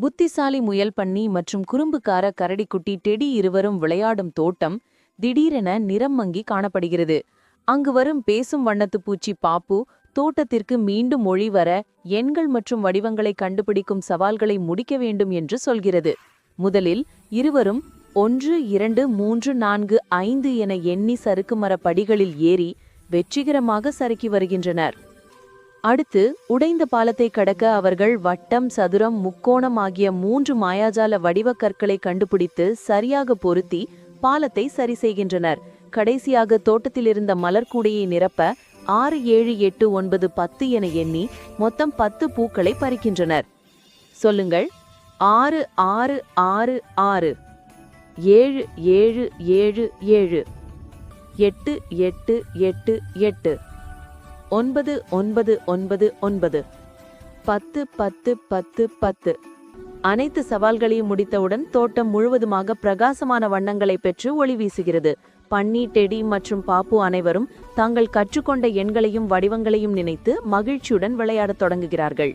புத்திசாலி முயல் பன்னி மற்றும் குறும்புக்கார கரடிக்குட்டி டெடி இருவரும் விளையாடும் தோட்டம் திடீரென நிறம் மங்கி காணப்படுகிறது. அங்கு வரும் பேசும் வண்ணத்து பூச்சி பாப்பு தோட்டத்திற்கு மீண்டும் மொழி வர எண்கள் மற்றும் வடிவங்களை கண்டுபிடிக்கும் சவால்களை முடிக்க வேண்டும் என்று சொல்கிறது. முதலில் இருவரும் 1 2 3 4 5 என எண்ணி சறுக்குமர படிகளில் ஏறி வெற்றிகரமாக சறுக்கி வருகின்றனர். அடுத்து உடைந்த பாலத்தை கடக்க அவர்கள் வட்டம், சதுரம், முக்கோணம் ஆகிய 3 மாயாஜால வடிவக் கற்களை கண்டுபிடித்து சரியாக பொருத்தி பாலத்தை சரி செய்கின்றனர். கடைசியாக தோட்டத்திலிருந்த மலர்கூடையை நிரப்ப 6 7 8 9 10 என எண்ணி மொத்தம் 10 பூக்களை பறிக்கின்றனர். சொல்லுங்கள். 6 6 6 6 7 7 7 7 8 8 8 8 9 9 9 9 10 10 10 10. அனைத்து சவால்களையும் முடித்தவுடன் தோட்டம் முழுவதுமாக பிரகாசமான வண்ணங்களை பெற்று ஒளி வீசுகிறது. பன்னி, டெடி மற்றும் பாப்பு அனைவரும் தாங்கள் கற்றுக்கொண்ட எண்களையும் வடிவங்களையும் நினைத்து மகிழ்ச்சியுடன் விளையாடத் தொடங்குகிறார்கள்.